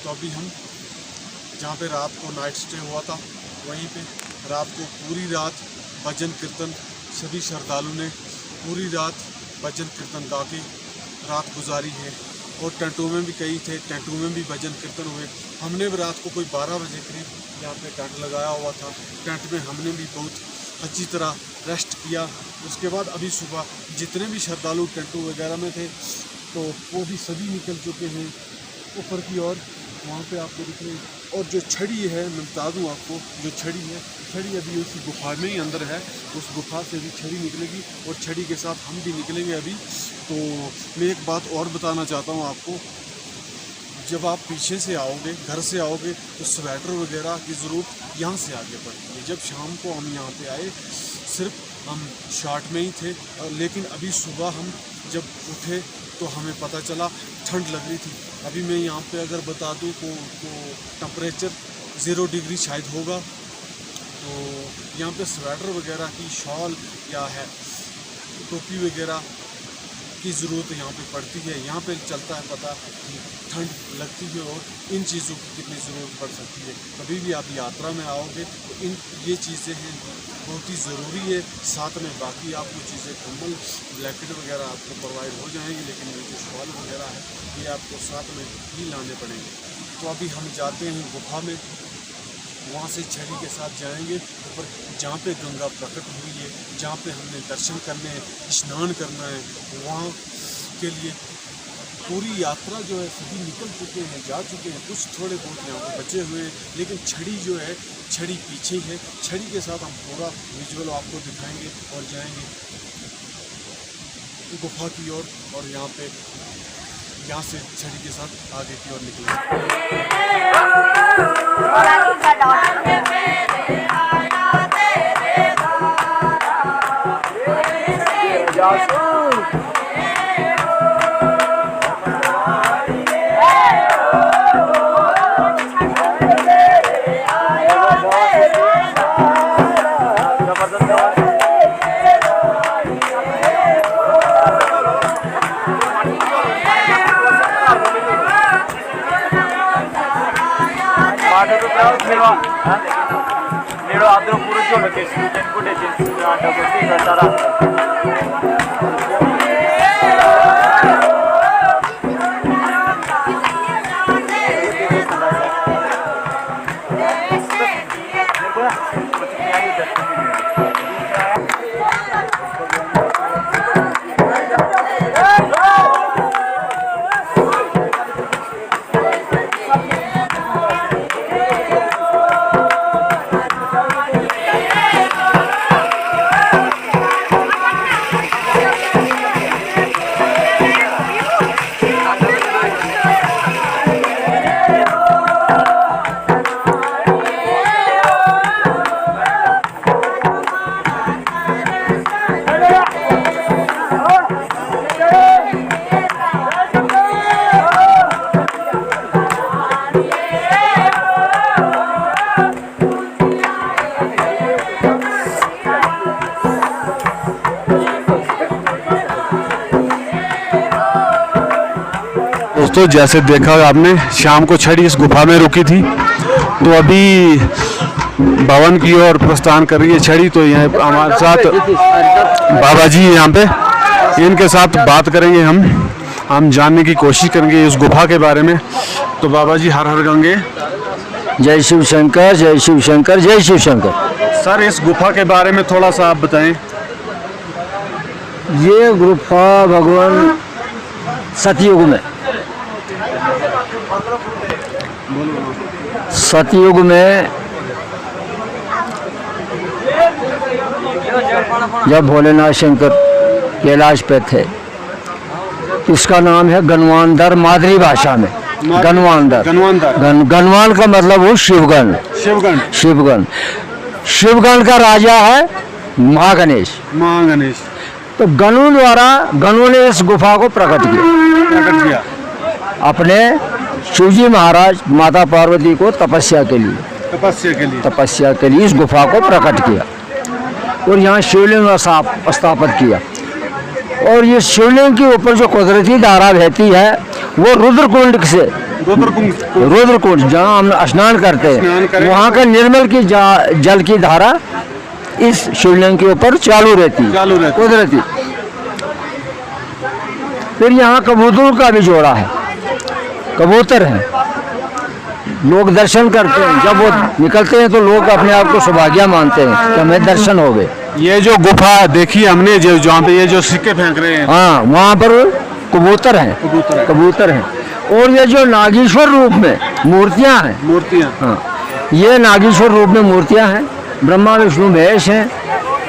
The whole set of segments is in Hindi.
तो अभी हम जहाँ पे रात को नाइट स्टे हुआ था वहीं पे रात को पूरी रात भजन कीर्तन सभी श्रद्धालु ने पूरी रात भजन कीर्तन गा के रात गुजारी है। और टेंटों में भी कई थे, टेंटों में भी भजन कीर्तन हुए। हमने भी रात को कोई 12 बजे करीब यहाँ पे टेंट लगाया हुआ था। टेंट में हमने भी बहुत अच्छी तरह रेस्ट किया। उसके बाद अभी सुबह जितने भी श्रद्धालु टेंटों वगैरह में थे तो वो भी सभी निकल चुके हैं ऊपर की ओर। वहाँ पे आपको दिख रहे हैं। और जो छड़ी है मैं बता दूँ आपको, जो छड़ी है, छड़ी अभी उसी गुफा में ही अंदर है। उस गुफा से भी छड़ी निकलेगी और छड़ी के साथ हम भी निकलेंगे अभी। तो मैं एक बात और बताना चाहता हूँ आपको, जब आप पीछे से आओगे, घर से आओगे, तो स्वेटर वगैरह की ज़रूरत यहाँ से आगे पड़ती है। जब शाम को हम यहाँ पे आए सिर्फ हम शॉर्ट में ही थे, लेकिन अभी सुबह हम जब उठे तो हमें पता चला ठंड लग रही थी। अभी मैं यहाँ पे अगर बता दूँ तो टेम्परेचर 0 डिग्री शायद होगा। तो यहाँ पे स्वेटर वगैरह की, शॉल या है टोपी वगैरह की ज़रूरत यहाँ पे पड़ती है। यहाँ पे चलता है पता कि ठंड लगती है और इन चीज़ों की कितनी ज़रूरत पड़ सकती है। कभी भी आप यात्रा में आओगे तो ये चीज़ें हैं बहुत ही ज़रूरी है। साथ में बाकी आपको चीज़ें, कम्बल, ब्लैंकेट वगैरह आपको प्रोवाइड हो जाएंगे, लेकिन ये जो शॉल वगैरह है ये आपको साथ में ही लाने पड़ेंगे। तो अभी हम जाते हैं गुफा में, वहाँ से छड़ी के साथ जाएंगे ऊपर जहाँ पे गंगा प्रकट हुई है, जहाँ पे हमने दर्शन करने हैं, स्नान करना है। वहाँ के लिए पूरी यात्रा जो है सभी निकल चुके हैं, जा चुके हैं। कुछ थोड़े बहुत यहाँ पे बचे हुए हैं, लेकिन छड़ी जो है, छड़ी पीछे है। छड़ी के साथ हम पूरा विजुअल आपको दिखाएंगे और जाएंगे गुफा की ओर। और यहाँ पे यहाँ से छड़ी के साथ आगे की ओर निकलेंगे। दोस्तों, जैसे देखा आपने, शाम को छड़ी इस गुफा में रुकी थी। तो अभी भवन की ओर प्रस्थान कर रही है छड़ी। तो यहाँ हमारे साथ बाबा जी यहाँ पे, इनके साथ बात करेंगे हम जानने की कोशिश करेंगे इस गुफा के बारे में। तो बाबा जी, हर हर गंगे। जय शिव शंकर, जय शिव शंकर, जय शिव शंकर। सर, इस गुफा के बारे में थोड़ा सा आप बताएं। ये गुफा भगवान सतयुग में जब भोलेनाथ शंकर कैलाश पे थे, इसका नाम है गनवानदर, मादरी भाषा में गनवानदर। गनवान का मतलब वो शिवगण। शिवगण का राजा है महागणेश। तो गणों द्वारा, गणों ने इस गुफा को प्रकट किया अपने शिवजी महाराज माता पार्वती को तपस्या के लिए इस गुफा को प्रकट किया और यहाँ शिवलिंग स्थापित किया। और ये शिवलिंग के ऊपर जो कुदरती धारा बहती है वो रुद्रकुंड से रुद्रकुंड जहाँ हम स्नान करते हैं, वहाँ का निर्मल की जल की धारा इस शिवलिंग के ऊपर चालू रहती है, कुदरती। फिर यहाँ कबूतरों का भी जोड़ा है, कबूतर हैं, लोग दर्शन करते हैं। जब वो निकलते हैं तो लोग अपने आप को सौभाग्य मानते हैं कि हमें दर्शन हो गए। ये जो गुफा देखी हमने, जो जहाँ पे ये जो सिक्के फेंक रहे हैं, हाँ, वहाँ पर कबूतर हैं, कबूतर हैं। और ये जो नागेश्वर रूप में मूर्तियाँ हैं, हाँ, ये नागेश्वर रूप में मूर्तियाँ हैं, ब्रह्मा विष्णु महेश हैं।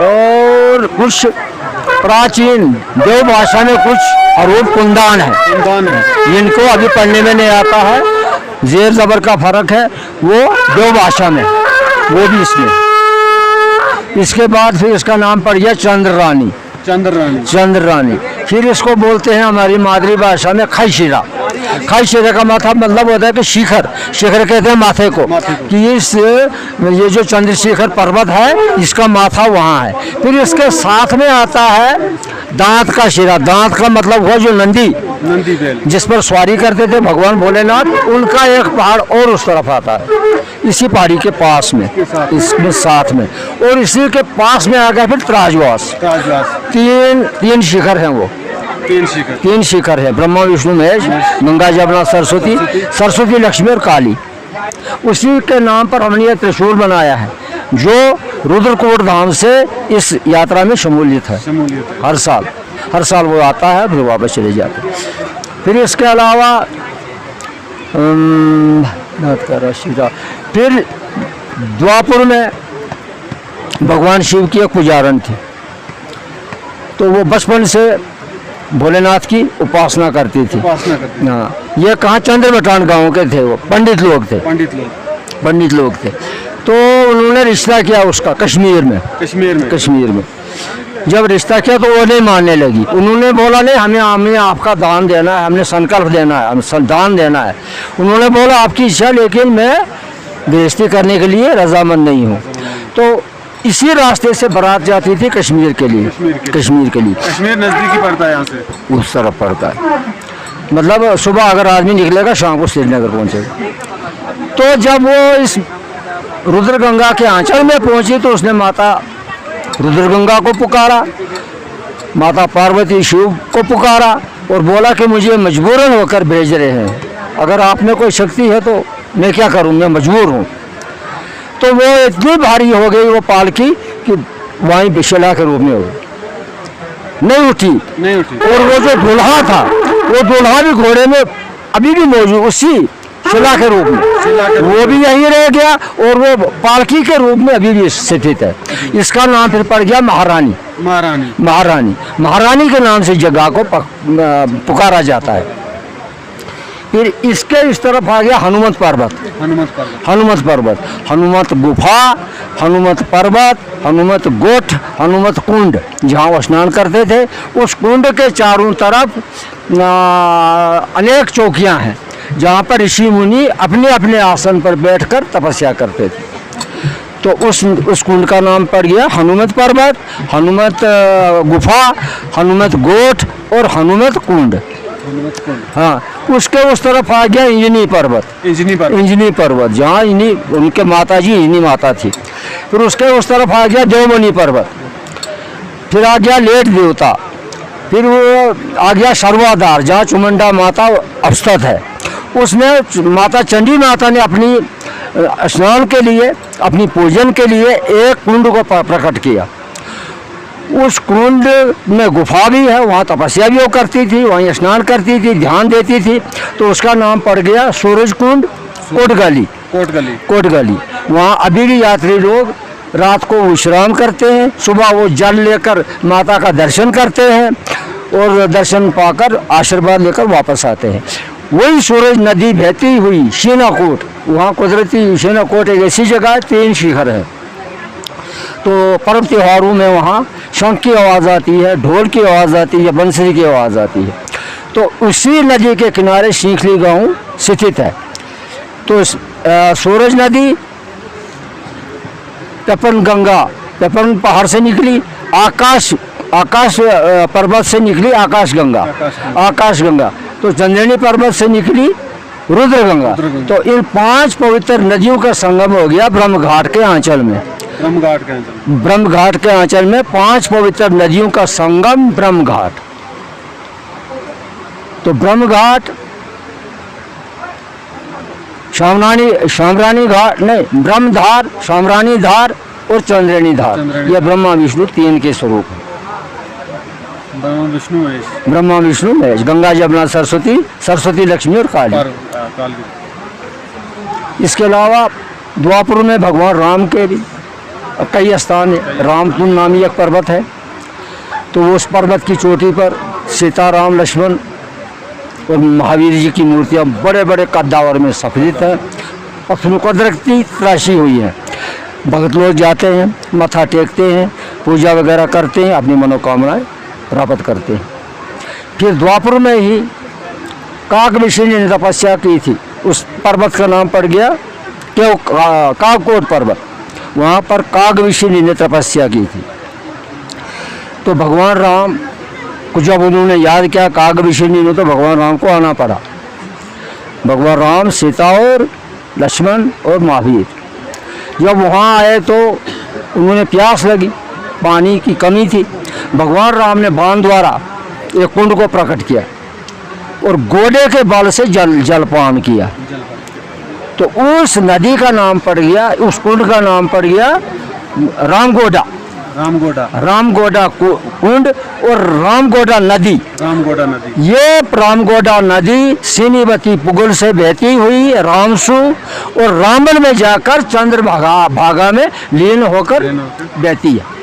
और कुछ प्राचीन देव भाषा में कुछ अरूप कुंदान है, जिनको अभी पढ़ने में नहीं आता है, जेर जबर का फर्क है, वो देव भाषा में, वो भी इसमें। इसके बाद फिर इसका नाम पड़ गया चंद्र रानी। चंद्र रानी फिर इसको बोलते हैं हमारी मातृभाषा में खैशिरा। खैशिरा का माथा मतलब होता है कि शिखर, शिखर कहते हैं माथे को, कि ये जो चंद्रशेखर पर्वत है, इसका माथा वहाँ है। फिर इसके साथ में आता है दांत का शिरा। दांत का मतलब हुआ जो नंदी बैल, जिस पर सवारी करते थे भगवान भोलेनाथ, उनका एक पहाड़ और उस तरफ आता है, इसी पहाड़ी के पास में, इसमें साथ में। और इसी के पास में आ गया फिर त्राजवास। तीन शिखर हैं वो, तीन शिखर है, ब्रह्मा विष्णु महेश, गंगा जमुना सरस्वती, सरस्वती लक्ष्मी और काली। उसी के नाम पर हमने ये त्रिशूल बनाया है, जो रुद्रकोट धाम से इस यात्रा में शमूलियत है। हर साल वो आता है, फिर वापस चले जाते हैं। फिर इसके अलावा फिर द्वापुर में भगवान शिव की एक पुजारन थी, तो वो बचपन से भोलेनाथ की उपासना करती थी। हाँ, ये कहाँ चंद्रमठान गांव के थे, वो पंडित लोग थे। तो उन्होंने रिश्ता किया उसका कश्मीर में। जब रिश्ता किया तो वो नहीं मानने लगी। उन्होंने बोला नहीं, हमें आपका दान देना है, हमने संकल्प देना है, हमें दान देना है। उन्होंने बोला आपकी इच्छा, लेकिन मैं गृहस्थी करने के लिए रजामंद नहीं हूँ। तो इसी रास्ते से बारात जाती थी कश्मीर के लिए। कश्मीर नजदीकी पड़ता है यहाँ से, उस तरफ पड़ता है। मतलब सुबह अगर आदमी निकलेगा, शाम को श्रीनगर पहुँचेगा। तो जब वो इस रुद्रगंगा के आंचल में पहुंची तो उसने माता रुद्रगंगा को पुकारा, माता पार्वती शिव को पुकारा, और बोला कि मुझे मजबूरन होकर भेज रहे हैं, अगर आप में कोई शक्ति है तो मैं क्या करूं, मैं मजबूर हूं। तो वो इतनी भारी हो गई वो पालकी कि वहीं विशला के रूप में हो गई, नहीं उठी। और वो जो दूल्हा था, वो दूल्हा भी घोड़े में अभी भी मौजूद, उसी शिला के रूप में, वो भी यहीं रह गया, और वो पालकी के रूप में अभी भी स्थित है। इसका नाम फिर पड़ गया महारानी के नाम से जगह को पुकारा जाता है। फिर इसके इस तरफ आ गया हनुमत पर्वत, हनुमत गुफा, हनुमत पर्वत, हनुमत गोठ, हनुमत कुंड, जहाँ वो स्नान करते थे। उस कुंड के चारों तरफ अनेक चौकियाँ हैं, जहाँ पर ऋषि मुनि अपने अपने आसन पर बैठकर तपस्या करते थे। तो उस कुंड का नाम पड़ गया हनुमत पर्वत, हनुमत गुफा, हनुमत गोठ और हनुमत कुंड। हाँ, उसके उस तरफ आ गया इंजनी पर्वत, जहाँ उनके माता जी इंजनी माता थी। फिर उसके उस तरफ आ गया देवमणि पर्वत, फिर आ गया लेट देवता, फिर वो आ गया सर्वाधार, जहाँ चुमुंडा माता अवस्थित है। उसमें माता चंडी माता ने अपनी स्नान के लिए, अपनी पूजन के लिए एक कुंड को प्रकट किया। उस कुंड में गुफा भी है, वहाँ तपस्या भी वो करती थी, वहीं स्नान करती थी, ध्यान देती थी। तो उसका नाम पड़ गया सूरज कुंड कोटगली। वहाँ अभी भी यात्री लोग रात को विश्राम करते हैं, सुबह वो जल लेकर माता का दर्शन करते हैं, और दर्शन पाकर आशीर्वाद लेकर वापस आते हैं। वही सूरज नदी बहती हुई शीनाकोट, वहाँ कुदरती शीनाकोट एक ऐसी जगह है, 3 शिखर है। तो पर्व त्योहारों में वहाँ शंख की आवाज़ आती है, ढोल की आवाज़ आती है, बंसरी की आवाज़ आती है। तो उसी नदी के किनारे सींखली गांव स्थित है। तो सूरज नदी तपन पहाड़ से निकली, आकाश पर्वत से निकली आकाश गंगा। तो चंद्रनी पर्वत से निकली रुद्रगंगा। तो इन 5 पवित्र नदियों का संगम हो गया ब्रह्म घाट के आंचल में। ब्रह्म घाट के आंचल में 5 पवित्र नदियों का संगम ब्रह्म घाट। तो ब्रह्म घाट शामरानी घाट नहीं, ब्रह्मधार, शामरानी धार और चंद्रेणी धार, यह ब्रह्मा विष्णु 3 के स्वरूप है। ब्रह्मा विष्णु महेश, गंगा जमुना सरस्वती, सरस्वती लक्ष्मी और काली। इसके अलावा द्वापर में भगवान राम के भी कई स्थान है। रामकुंड नामी एक पर्वत है, तो उस पर्वत की चोटी पर सीता राम लक्ष्मण और महावीर जी की मूर्तियाँ बड़े बड़े कद्दावर में सफेद हैं, पत्थरों को दरख्ती तराशी हुई है। भगत लोग जाते हैं, मत्था टेकते हैं, पूजा वगैरह करते हैं, अपनी मनोकामनाएं प्राप्त करते हैं। फिर द्वापर में ही काकविषिणी ने तपस्या की थी, उस पर्वत का नाम पड़ गया क्यों काककोट पर्वत। वहाँ पर काकविषिणी ने तपस्या की थी। तो भगवान राम को जब उन्होंने याद किया काकविषिणी ने, तो भगवान राम को आना पड़ा। भगवान राम, सीता और लक्ष्मण और महावीर जब वहाँ आए तो उन्होंने प्यास लगी, पानी की कमी थी। भगवान राम ने बाण द्वारा एक कुंड को प्रकट किया और घोड़े के बल से जलपान किया। तो उस नदी का नाम पड़ गया, उस कुंड का नाम पड़ गया रामगोडा कुंड और रामगोडा नदी। ये रामगोडा नदी सीनीवती पुगुल से बहती हुई रामसू और रामबन में जाकर चंद्रभागा में लीन होकर बहती है।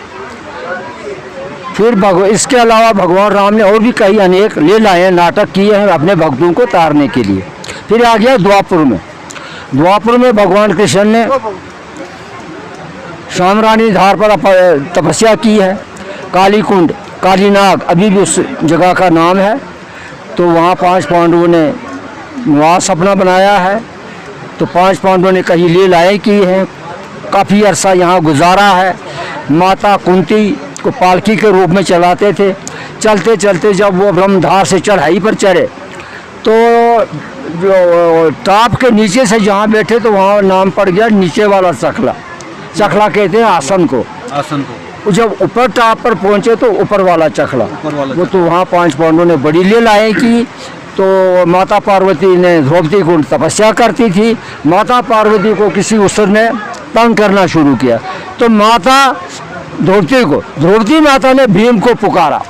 फिर इसके अलावा भगवान राम ने और भी कई अनेक लीलाएं नाटक किए हैं अपने भक्तों को तारने के लिए। फिर आ गया द्वापर में भगवान कृष्ण ने शामरानी धार पर तपस्या की है। कालीकुंड, कालीनाग अभी भी उस जगह का नाम है। तो वहाँ 5 पांडवों ने निवास अपना बनाया है। तो 5 पांडवों ने कई लीलाएं की हैं, काफ़ी अरसा यहाँ गुजारा है। माता कुंती को पालकी के रूप में चलाते थे। चलते चलते जब वो ब्रह्मधार से चढ़ाई पर चढ़े तो जो टॉप के नीचे से जहाँ बैठे तो वहाँ नाम पड़ गया नीचे वाला चखला कहते हैं आसन को। जब ऊपर टॉप पर पहुँचे तो ऊपर वाला चखला। वो तो वहाँ 5 पांडवों ने बड़ी लीलाएं की। तो माता पार्वती ने द्रौपदी को तपस्या करती थी। माता पार्वती को किसी असुर ने तंग करना शुरू किया तो माता द्रौपदी माता ने भीम को पुकारा।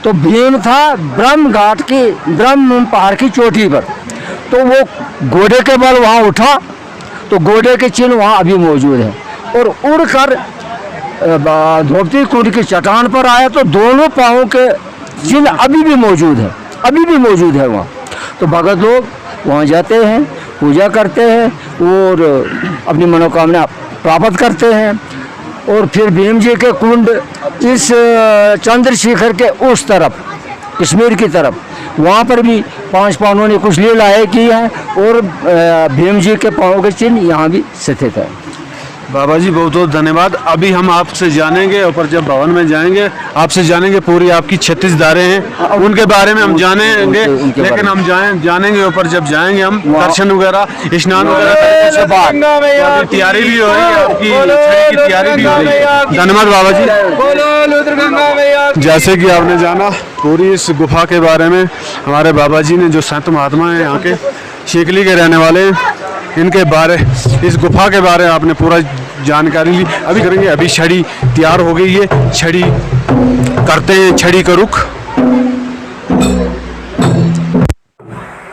तो भीम था ब्रह्म घाट की, ब्रह्म पहाड़ की चोटी पर। तो वो घोड़े के बल वहाँ उठा, तो घोड़े के चिन्ह वहाँ अभी मौजूद हैं। और उड़कर द्रौपदी कुंड की चट्टान पर आया तो दोनों पाँवों के चिन्ह अभी भी मौजूद है वहाँ। तो भगत लोग वहाँ जाते हैं, पूजा करते हैं और अपनी मनोकामना प्राप्त करते हैं। और फिर भीम जी के कुंड इस चंद्रशेखर के उस तरफ, कश्मीर की तरफ, वहाँ पर भी 5 पांडवों ने कुछ लीलाएं की हैं और भीम जी के पाँव के चिन्ह यहाँ भी स्थित है। बाबा जी बहुत बहुत धन्यवाद। अभी हम आपसे जानेंगे, ऊपर जब भवन में जाएंगे आपसे जानेंगे पूरी आपकी 36 धारें हैं उनके बारे में हम जानेंगे। लेकिन हम जानेंगे ऊपर जब जाएंगे हम दर्शन वगैरह, स्नान वगैरह से बाद तैयारी भी हो रही है, आपकी छड़ी की तैयारी भी हो रही है। धन्यवाद बाबा जी। जैसे कि आपने जाना पूरी इस गुफा के बारे में, हमारे बाबा जी ने जो संत महात्मा हैं यहाँ के शेखली के रहने वाले, इनके बारे, इस गुफा के बारे में आपने पूरा जानकारी ली। अभी करेंगे, अभी छड़ी तैयार हो गई है, छड़ी करते हैं, छड़ी का रुख।